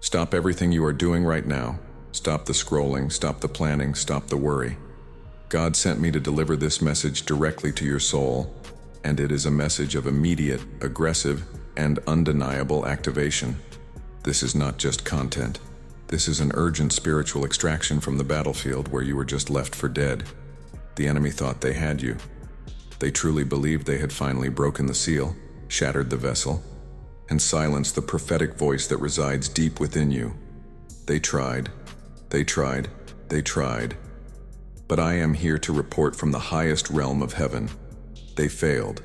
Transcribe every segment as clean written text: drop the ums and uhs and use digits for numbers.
Stop everything you are doing right now. Stop the scrolling, stop the planning, stop the worry. God sent me to deliver this message directly to your soul, and it is a message of immediate, aggressive, and undeniable activation. This is not just content. This is an urgent spiritual extraction from the battlefield where you were just left for dead. The enemy thought they had you. They truly believed they had finally broken the seal, shattered the vessel, and silenced the prophetic voice that resides deep within you. They tried. But I am here to report from the highest realm of heaven. They failed.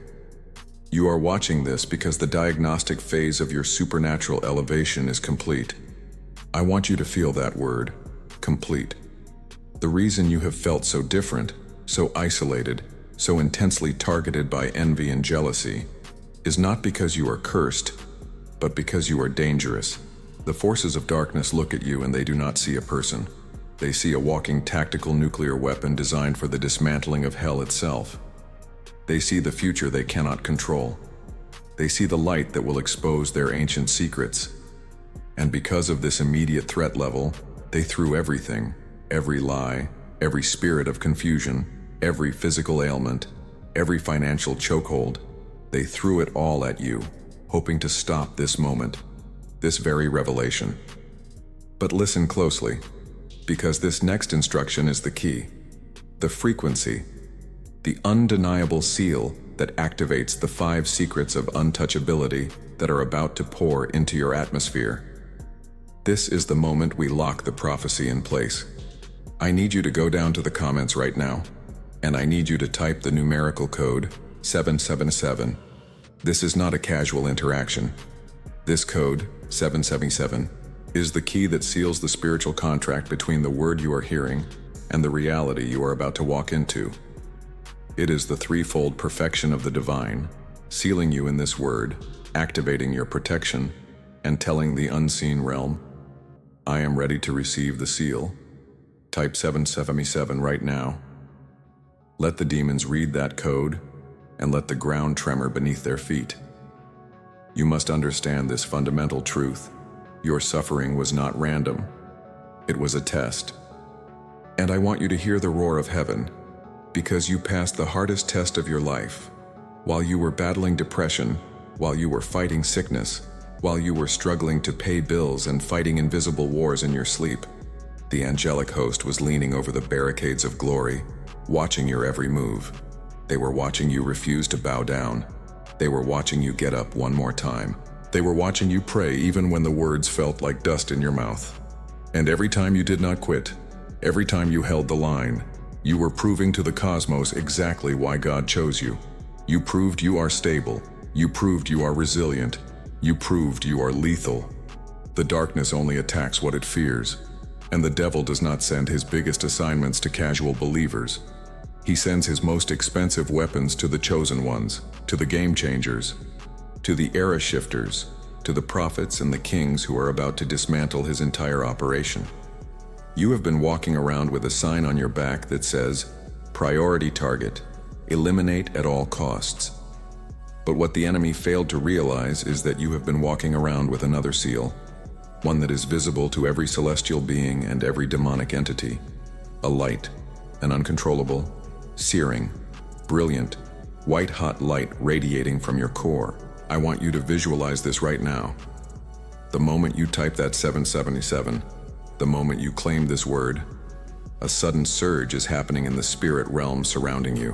You are watching this because the diagnostic phase of your supernatural elevation is complete. I want you to feel that word, complete. The reason you have felt so different, so isolated, so intensely targeted by envy and jealousy, is not because you are cursed, but because you are dangerous. The forces of darkness look at you and they do not see a person. They see a walking tactical nuclear weapon designed for the dismantling of hell itself. They see the future they cannot control. They see the light that will expose their ancient secrets. And because of this immediate threat level, they threw everything, every lie, every spirit of confusion, every physical ailment, every financial chokehold, they threw it all at you, hoping to stop this moment, this very revelation. But listen closely, because this next instruction is the key. The frequency, the undeniable seal that activates the 5 secrets of untouchability that are about to pour into your atmosphere. This is the moment we lock the prophecy in place. I need you to go down to the comments right now, and I need you to type the numerical code 777. This is not a casual interaction. This code, 777, is the key that seals the spiritual contract between the word you are hearing and the reality you are about to walk into. It is the threefold perfection of the divine, sealing you in this word, activating your protection, and telling the unseen realm, I am ready to receive the seal. Type 777 right now. Let the demons read that code, and let the ground tremor beneath their feet. You must understand this fundamental truth. Your suffering was not random. It was a test. And I want you to hear the roar of heaven, because you passed the hardest test of your life. While you were battling depression, while you were fighting sickness, while you were struggling to pay bills and fighting invisible wars in your sleep, the angelic host was leaning over the barricades of glory, watching your every move. They were watching you refuse to bow down. They were watching you get up one more time. They were watching you pray even when the words felt like dust in your mouth. And every time you did not quit, every time you held the line, you were proving to the cosmos exactly why God chose you. You proved you are stable. You proved you are resilient. You proved you are lethal. The darkness only attacks what it fears, and the devil does not send his biggest assignments to casual believers. He sends his most expensive weapons to the chosen ones, to the game changers, to the era shifters, to the prophets and the kings who are about to dismantle his entire operation. You have been walking around with a sign on your back that says, Priority target, eliminate at all costs. But what the enemy failed to realize is that you have been walking around with another seal, one that is visible to every celestial being and every demonic entity. A light, an uncontrollable, searing, brilliant, white-hot light radiating from your core. I want you to visualize this right now. The moment you type that 777, the moment you claim this word, a sudden surge is happening in the spirit realm surrounding you.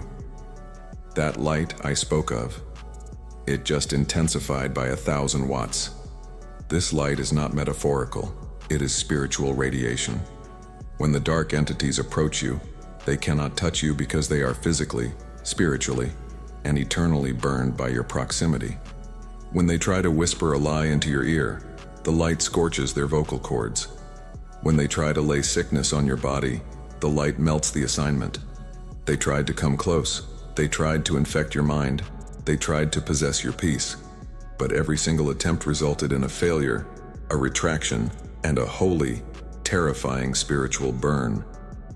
That light I spoke of, it just intensified by 1,000 watts. This light is not metaphorical, it is spiritual radiation. When the dark entities approach you, they cannot touch you because they are physically, spiritually, and eternally burned by your proximity. When they try to whisper a lie into your ear, the light scorches their vocal cords. When they try to lay sickness on your body, the light melts the assignment. They tried to come close. They tried to infect your mind. They tried to possess your peace. But every single attempt resulted in a failure, a retraction, and a holy, terrifying spiritual burn.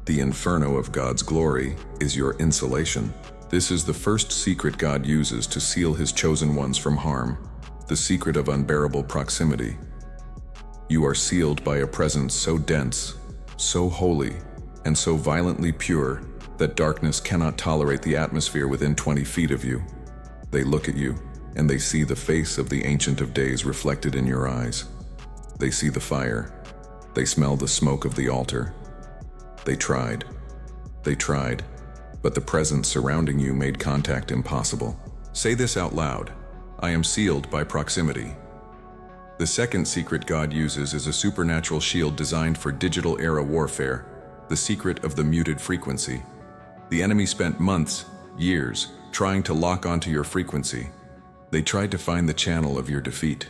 The inferno of God's glory is your insulation. This is the first secret God uses to seal his chosen ones from harm, the secret of unbearable proximity. You are sealed by a presence so dense, so holy, and so violently pure that darkness cannot tolerate the atmosphere within 20 feet of you. They look at you, and they see the face of the Ancient of Days reflected in your eyes. They see the fire. They smell the smoke of the altar. They tried, but the presence surrounding you made contact impossible. Say this out loud: I am sealed by proximity. The second secret God uses is a supernatural shield designed for digital era warfare, the secret of the muted frequency. The enemy spent months, years, trying to lock onto your frequency. They tried to find the channel of your defeat.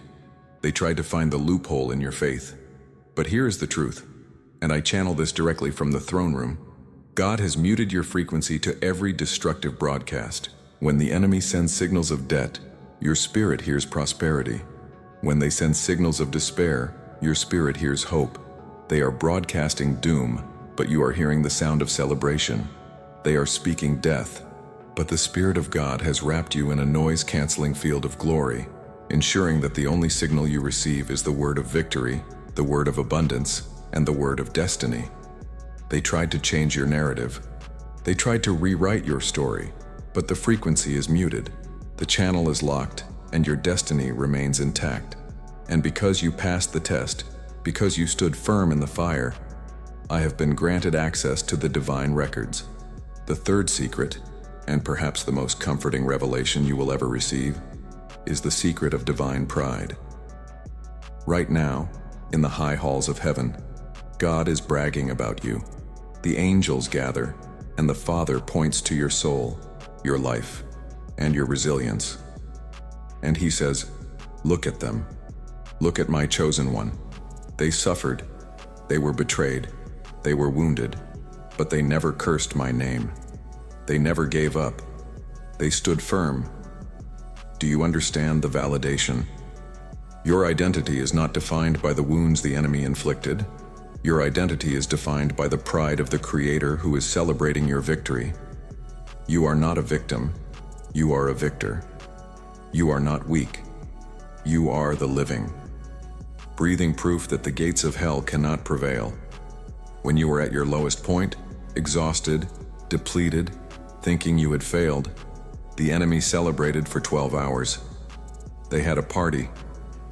They tried to find the loophole in your faith. But here is the truth, and I channel this directly from the throne room. God has muted your frequency to every destructive broadcast. When the enemy sends signals of debt, your spirit hears prosperity. When they send signals of despair, your spirit hears hope. They are broadcasting doom, but you are hearing the sound of celebration. They are speaking death, but the Spirit of God has wrapped you in a noise-canceling field of glory, ensuring that the only signal you receive is the word of victory, the word of abundance, and the word of destiny. They tried to change your narrative. They tried to rewrite your story, but the frequency is muted, the channel is locked, and your destiny remains intact. And because you passed the test, because you stood firm in the fire, I have been granted access to the divine records. The third secret, and perhaps the most comforting revelation you will ever receive, is the secret of divine pride. Right now, in the high halls of heaven, God is bragging about you. The angels gather, and the Father points to your soul, your life, and your resilience. And he says, "Look at them. Look at my chosen one. They suffered. They were betrayed. They were wounded. But they never cursed my name. They never gave up. They stood firm." Do you understand the validation? Your identity is not defined by the wounds the enemy inflicted. Your identity is defined by the pride of the Creator who is celebrating your victory. You are not a victim. You are a victor. You are not weak. You are the living, breathing proof that the gates of hell cannot prevail. When you were at your lowest point, exhausted, depleted, thinking you had failed, the enemy celebrated for 12 hours. They had a party.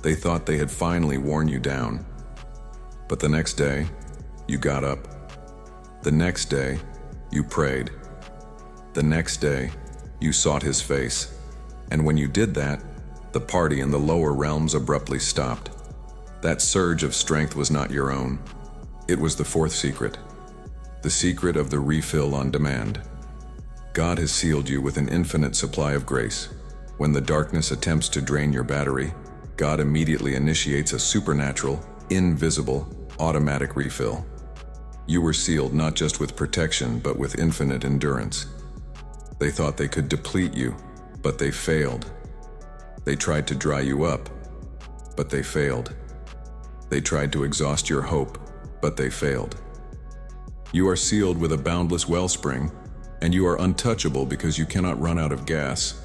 They thought they had finally worn you down. But the next day, you got up. The next day, you prayed. The next day, you sought his face. And when you did that, the party in the lower realms abruptly stopped. That surge of strength was not your own. It was the fourth secret, the secret of the refill on demand. God has sealed you with an infinite supply of grace. When the darkness attempts to drain your battery, God immediately initiates a supernatural, invisible, automatic refill. You were sealed not just with protection, but with infinite endurance. They thought they could deplete you, but they failed. They tried to dry you up, but they failed. They tried to exhaust your hope, but they failed. You are sealed with a boundless wellspring, and you are untouchable because you cannot run out of gas.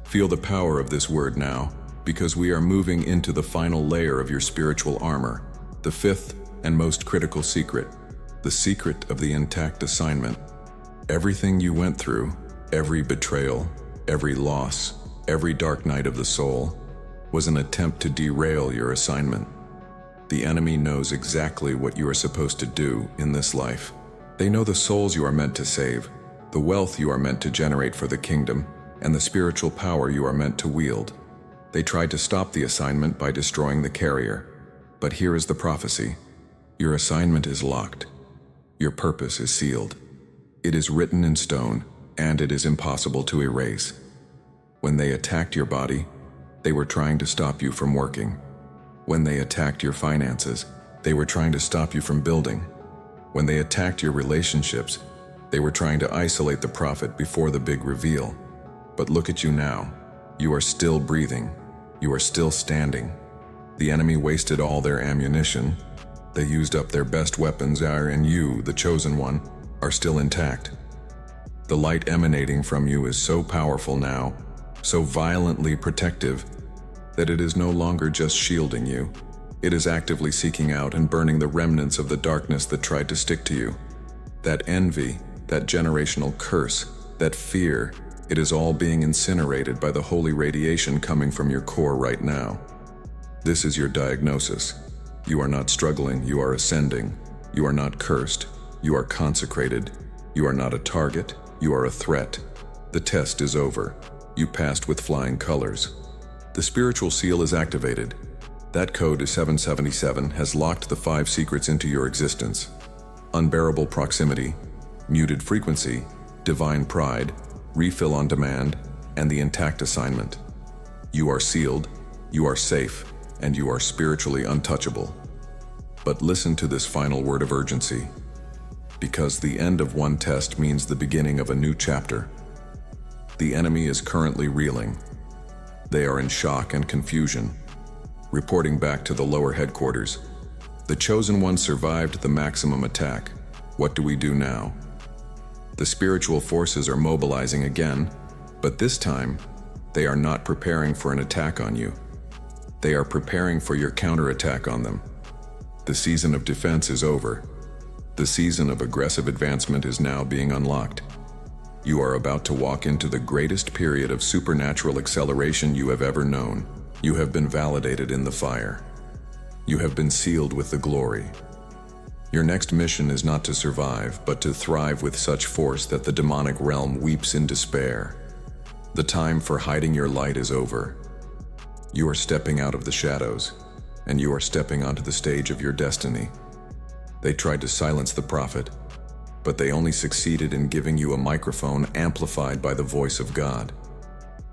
Feel the power of this word now, because we are moving into the final layer of your spiritual armor, the fifth and most critical secret, the secret of the intact assignment. Everything you went through, every betrayal, every loss, every dark night of the soul, was an attempt to derail your assignment. The enemy knows exactly what you are supposed to do in this life. They know the souls you are meant to save, the wealth you are meant to generate for the kingdom, and the spiritual power you are meant to wield. They tried to stop the assignment by destroying the carrier. But here is the prophecy. Your assignment is locked. Your purpose is sealed. It is written in stone, and it is impossible to erase. When they attacked your body, they were trying to stop you from working. When they attacked your finances, they were trying to stop you from building. When they attacked your relationships, they were trying to isolate the prophet before the big reveal. But look at you now. You are still breathing. You are still standing. The enemy wasted all their ammunition. They used up their best weapons, and you, the chosen one, are still intact. The light emanating from you is so powerful now, so violently protective, that it is no longer just shielding you. It is actively seeking out and burning the remnants of the darkness that tried to stick to you. That envy, that generational curse, that fear, it is all being incinerated by the holy radiation coming from your core right now. This is your diagnosis. You are not struggling, you are ascending. You are not cursed, you are consecrated. You are not a target, you are a threat. The test is over. You passed with flying colors. The spiritual seal is activated. That code is 777, has locked the 5 secrets into your existence. Unbearable proximity, muted frequency, divine pride, refill on demand, and the intact assignment. You are sealed, you are safe, and you are spiritually untouchable. But listen to this final word of urgency. Because the end of one test means the beginning of a new chapter. The enemy is currently reeling. They are in shock and confusion, reporting back to the lower headquarters. The chosen one survived the maximum attack. What do we do now? The spiritual forces are mobilizing again, but this time, they are not preparing for an attack on you. They are preparing for your counterattack on them. The season of defense is over. The season of aggressive advancement is now being unlocked. You are about to walk into the greatest period of supernatural acceleration you have ever known. You have been validated in the fire. You have been sealed with the glory. Your next mission is not to survive, but to thrive with such force that the demonic realm weeps in despair. The time for hiding your light is over. You are stepping out of the shadows, and you are stepping onto the stage of your destiny. They tried to silence the prophet, but they only succeeded in giving you a microphone amplified by the voice of God.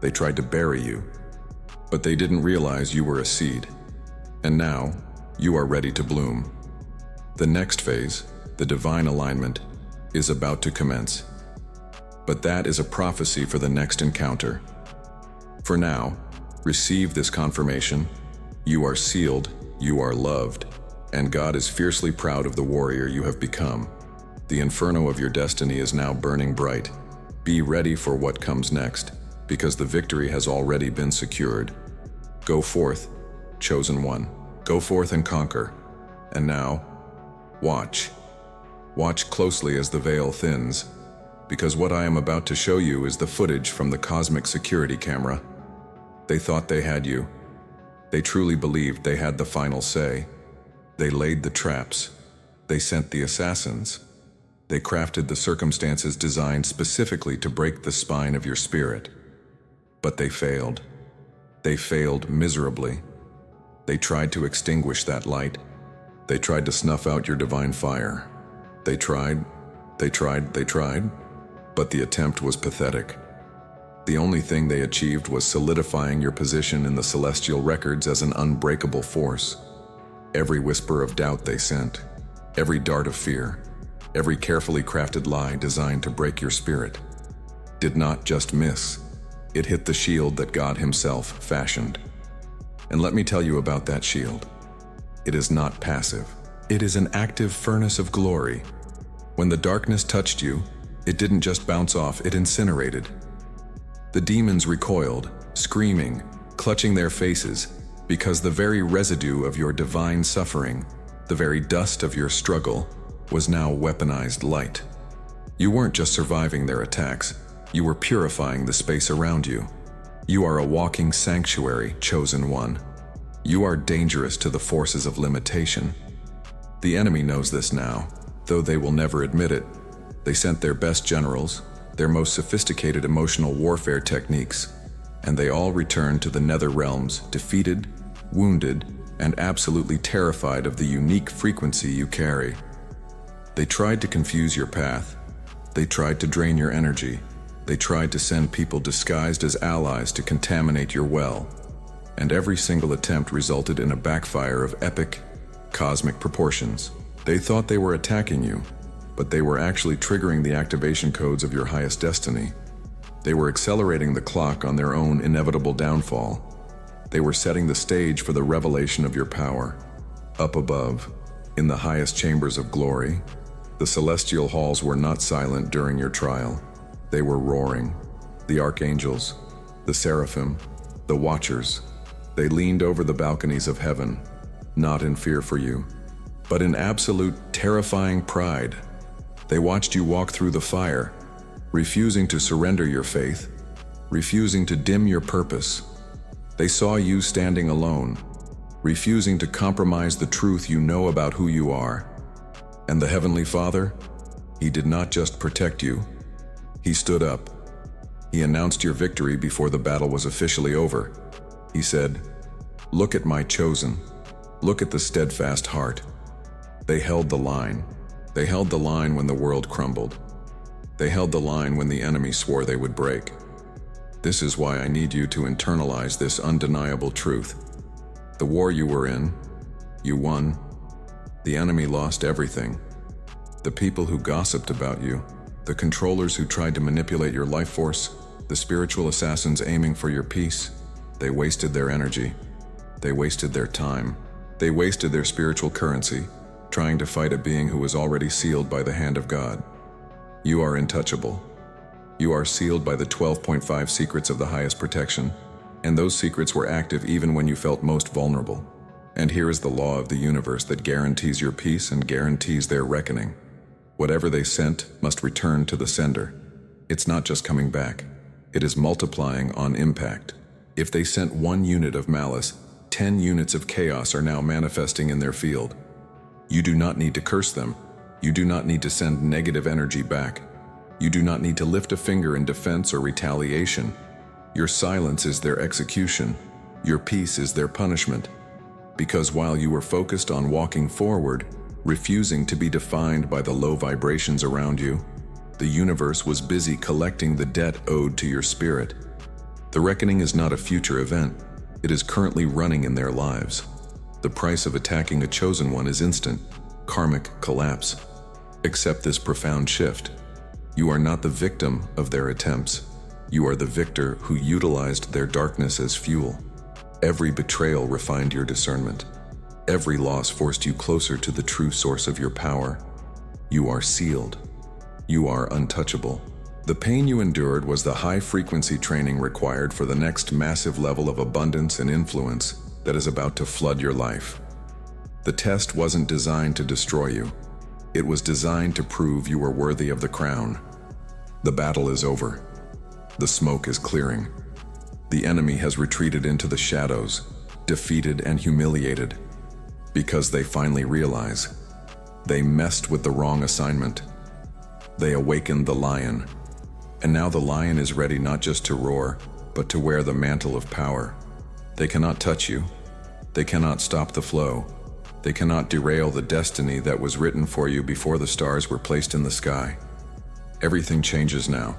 They tried to bury you, but they didn't realize you were a seed. And now, you are ready to bloom. The next phase, the divine alignment, is about to commence. But that is a prophecy for the next encounter. For now, receive this confirmation. You are sealed, you are loved, and God is fiercely proud of the warrior you have become. The inferno of your destiny is now burning bright. Be ready for what comes next, because the victory has already been secured. Go forth, chosen one. Go forth and conquer. And now, watch. Watch closely as the veil thins, because what I am about to show you is the footage from the cosmic security camera. They thought they had you. They truly believed they had the final say. They laid the traps. They sent the assassins. They crafted the circumstances designed specifically to break the spine of your spirit. But they failed. They failed miserably. They tried to extinguish that light. They tried to snuff out your divine fire. They tried, but the attempt was pathetic. The only thing they achieved was solidifying your position in the celestial records as an unbreakable force. Every whisper of doubt they sent, every dart of fear, every carefully crafted lie designed to break your spirit, did not just miss. It hit the shield that God Himself fashioned. And let me tell you about that shield. It is not passive. It is an active furnace of glory. When the darkness touched you, it didn't just bounce off, it incinerated. The demons recoiled, screaming, clutching their faces, because the very residue of your divine suffering, the very dust of your struggle, was now weaponized light. You weren't just surviving their attacks, you were purifying the space around you. You are a walking sanctuary, chosen one. You are dangerous to the forces of limitation. The enemy knows this now, though they will never admit it. They sent their best generals, their most sophisticated emotional warfare techniques, and they all returned to the nether realms defeated, wounded, and absolutely terrified of the unique frequency you carry. They tried to confuse your path. They tried to drain your energy. They tried to send people disguised as allies to contaminate your well. And every single attempt resulted in a backfire of epic, cosmic proportions. They thought they were attacking you, but they were actually triggering the activation codes of your highest destiny. They were accelerating the clock on their own inevitable downfall. They were setting the stage for the revelation of your power. Up above, in the highest chambers of glory, the celestial halls were not silent during your trial. They were roaring. The archangels, the seraphim, the watchers, they leaned over the balconies of heaven, not in fear for you, but in absolute terrifying pride. They watched you walk through the fire, refusing to surrender your faith, refusing to dim your purpose. They saw you standing alone, refusing to compromise the truth you know about who you are. And the Heavenly Father, He did not just protect you, He stood up. He announced your victory before the battle was officially over. He said, "Look at my chosen. Look at the steadfast heart." They held the line. They held the line when the world crumbled. They held the line when the enemy swore they would break. This is why I need you to internalize this undeniable truth. The war you were in, you won. The enemy lost everything. The people who gossiped about you, the controllers who tried to manipulate your life force, the spiritual assassins aiming for your peace, they wasted their energy. They wasted their time. They wasted their spiritual currency, trying to fight a being who was already sealed by the hand of God. You are untouchable. You are sealed by the 12.5 secrets of the highest protection, and those secrets were active even when you felt most vulnerable. And here is the law of the universe that guarantees your peace and guarantees their reckoning. Whatever they sent must return to the sender. It's not just coming back. It is multiplying on impact. If they sent 1 unit of malice, 10 units of chaos are now manifesting in their field. You do not need to curse them. You do not need to send negative energy back. You do not need to lift a finger in defense or retaliation. Your silence is their execution. Your peace is their punishment. Because while you were focused on walking forward, refusing to be defined by the low vibrations around you, the universe was busy collecting the debt owed to your spirit. The reckoning is not a future event. It is currently running in their lives. The price of attacking a chosen one is instant, karmic collapse. Accept this profound shift. You are not the victim of their attempts. You are the victor who utilized their darkness as fuel. Every betrayal refined your discernment. Every loss forced you closer to the true source of your power. You are sealed. You are untouchable. The pain you endured was the high-frequency training required for the next massive level of abundance and influence that is about to flood your life. The test wasn't designed to destroy you. It was designed to prove you were worthy of the crown. The battle is over. The smoke is clearing. The enemy has retreated into the shadows, defeated and humiliated, because they finally realize they messed with the wrong assignment. They awakened the lion, and now the lion is ready not just to roar, but to wear the mantle of power. They cannot touch you. They cannot stop the flow. They cannot derail the destiny that was written for you before the stars were placed in the sky. Everything changes now.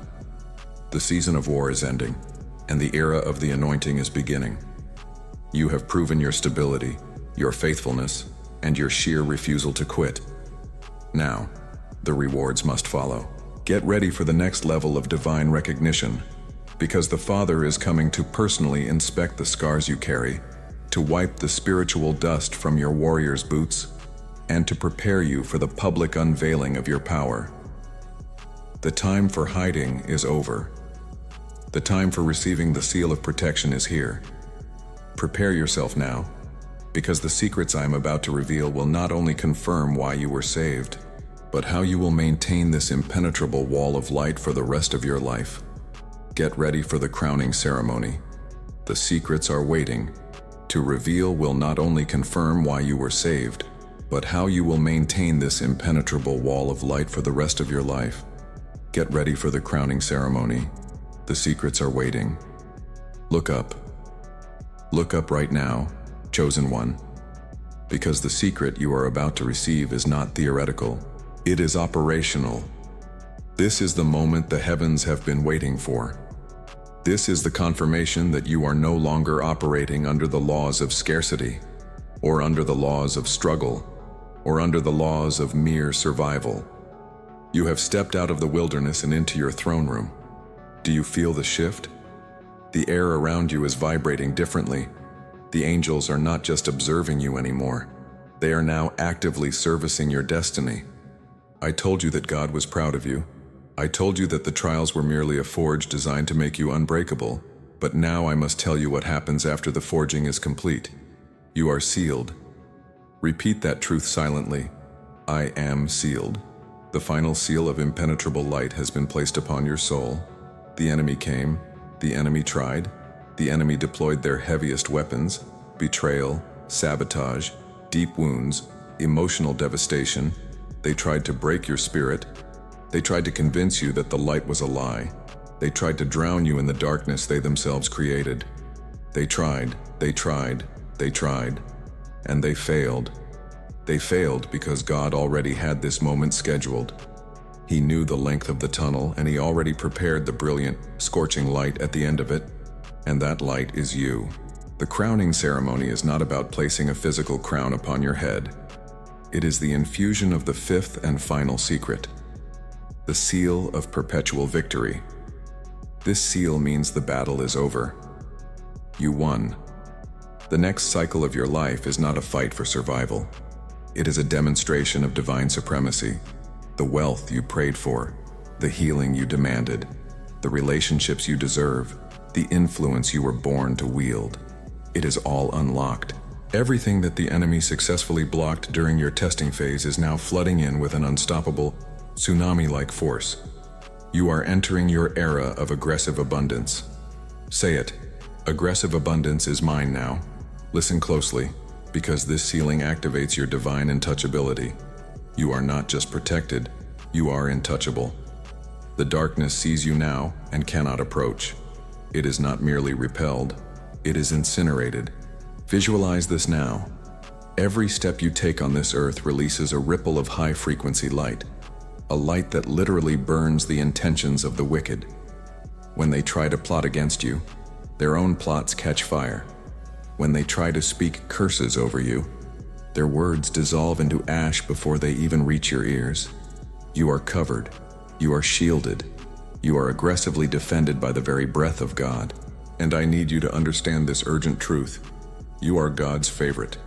The season of war is ending, and the era of the anointing is beginning. You have proven your stability, your faithfulness, and your sheer refusal to quit. Now, the rewards must follow. Get ready for the next level of divine recognition, because the Father is coming to personally inspect the scars you carry, to wipe the spiritual dust from your warrior's boots, and to prepare you for the public unveiling of your power. The time for hiding is over. The time for receiving the seal of protection is here. Prepare yourself now, because the secrets I am about to reveal will not only confirm why you were saved, but how you will maintain this impenetrable wall of light for the rest of your life. Get ready for the crowning ceremony. The secrets are waiting. To reveal will not only confirm why you were saved, but how you will maintain this impenetrable wall of light for the rest of your life. Get ready for the crowning ceremony. The secrets are waiting. Look up. Look up right now, chosen one. Because the secret you are about to receive is not theoretical. It is operational. This is the moment the heavens have been waiting for. This is the confirmation that you are no longer operating under the laws of scarcity, or under the laws of struggle, or under the laws of mere survival. You have stepped out of the wilderness and into your throne room. Do you feel the shift? The air around you is vibrating differently. The angels are not just observing you anymore. They are now actively servicing your destiny. I told you that God was proud of you. I told you that the trials were merely a forge designed to make you unbreakable, but now I must tell you what happens after the forging is complete. You are sealed. Repeat that truth silently. I am sealed. The final seal of impenetrable light has been placed upon your soul. The enemy came, the enemy tried, the enemy deployed their heaviest weapons: betrayal, sabotage, deep wounds, emotional devastation. They tried to break your spirit. They tried to convince you that the light was a lie. They tried to drown you in the darkness they themselves created. They tried, and they failed. They failed because God already had this moment scheduled. He knew the length of the tunnel, and He already prepared the brilliant, scorching light at the end of it. And that light is you. The crowning ceremony is not about placing a physical crown upon your head. It is the infusion of the fifth and final secret, the seal of perpetual victory. This seal means the battle is over. You won. The next cycle of your life is not a fight for survival. It is a demonstration of divine supremacy. The wealth you prayed for, the healing you demanded, the relationships you deserve, the influence you were born to wield. It is all unlocked. Everything that the enemy successfully blocked during your testing phase is now flooding in with an unstoppable, tsunami-like force. You are entering your era of aggressive abundance. Say it. Aggressive abundance is mine now. Listen closely, because this sealing activates your divine untouchability. You are not just protected, you are untouchable. The darkness sees you now and cannot approach. It is not merely repelled, it is incinerated. Visualize this now. Every step you take on this earth releases a ripple of high-frequency light, a light that literally burns the intentions of the wicked. When they try to plot against you, their own plots catch fire. When they try to speak curses over you, their words dissolve into ash before they even reach your ears. You are covered. You are shielded. You are aggressively defended by the very breath of God. And I need you to understand this urgent truth. You are God's favorite.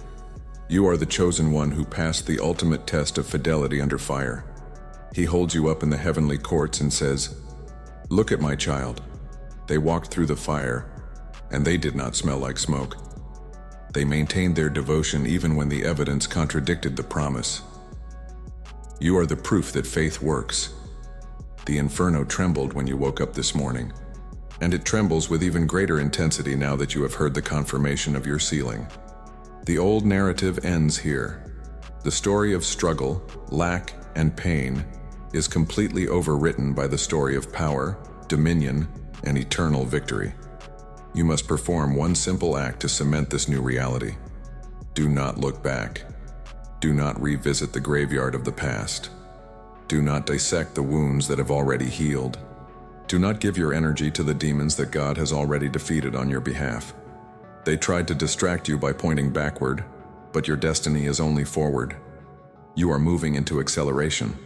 You are the chosen one who passed the ultimate test of fidelity under fire. He holds you up in the heavenly courts and says, "Look at my child. They walked through the fire, and they did not smell like smoke. They maintained their devotion even when the evidence contradicted the promise." You are the proof that faith works. The inferno trembled when you woke up this morning, and it trembles with even greater intensity now that you have heard the confirmation of your sealing. The old narrative ends here. The story of struggle, lack, and pain is completely overwritten by the story of power, dominion, and eternal victory. You must perform one simple act to cement this new reality. Do not look back. Do not revisit the graveyard of the past. Do not dissect the wounds that have already healed. Do not give your energy to the demons that God has already defeated on your behalf. They tried to distract you by pointing backward, but your destiny is only forward. You are moving into acceleration.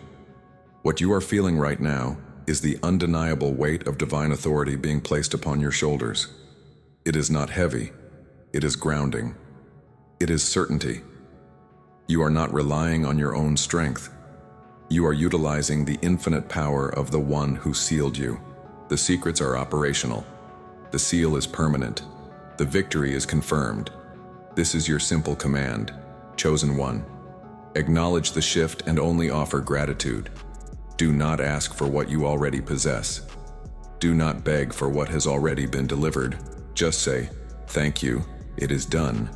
What you are feeling right now is the undeniable weight of divine authority being placed upon your shoulders. It is not heavy. It is grounding. It is certainty. You are not relying on your own strength. You are utilizing the infinite power of the one who sealed you. The secrets are operational. The seal is permanent. The victory is confirmed. This is your simple command, chosen one. Acknowledge the shift and only offer gratitude. Do not ask for what you already possess. Do not beg for what has already been delivered. Just say, "Thank you, it is done."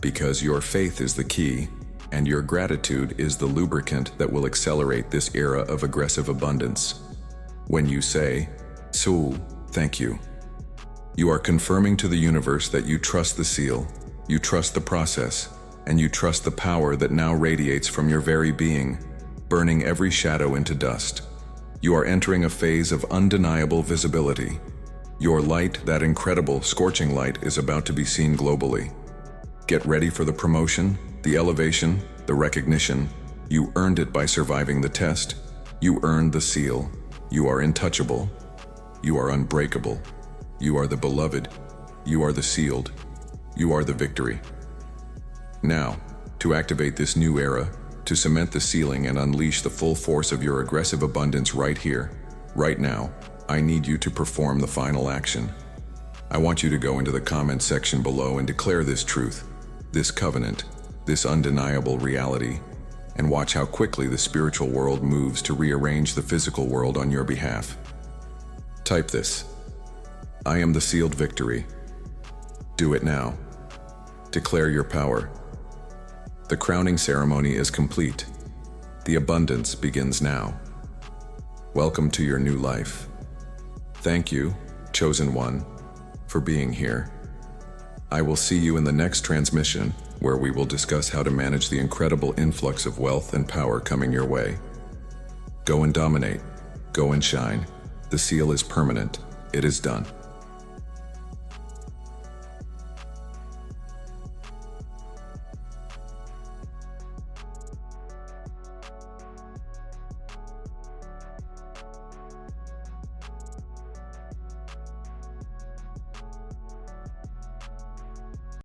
Because your faith is the key, and your gratitude is the lubricant that will accelerate this era of aggressive abundance. When you say, "Sul, thank you," you are confirming to the universe that you trust the seal, you trust the process, and you trust the power that now radiates from your very being, burning every shadow into dust. You are entering a phase of undeniable visibility. Your light, that incredible, scorching light, is about to be seen globally. Get ready for the promotion, the elevation, the recognition. You earned it by surviving the test. You earned the seal. You are untouchable. You are unbreakable. You are the beloved. You are the sealed. You are the victory. Now, to activate this new era, to cement the sealing and unleash the full force of your aggressive abundance right here, right now, I need you to perform the final action. I want you to go into the comments section below and declare this truth, this covenant, this undeniable reality, and watch how quickly the spiritual world moves to rearrange the physical world on your behalf. Type this: I am the sealed victory. Do it now. Declare your power. The crowning ceremony is complete. The abundance begins now. Welcome to your new life. Thank you, Chosen One, for being here. I will see you in the next transmission, where we will discuss how to manage the incredible influx of wealth and power coming your way. Go and dominate. Go and shine. The seal is permanent. It is done.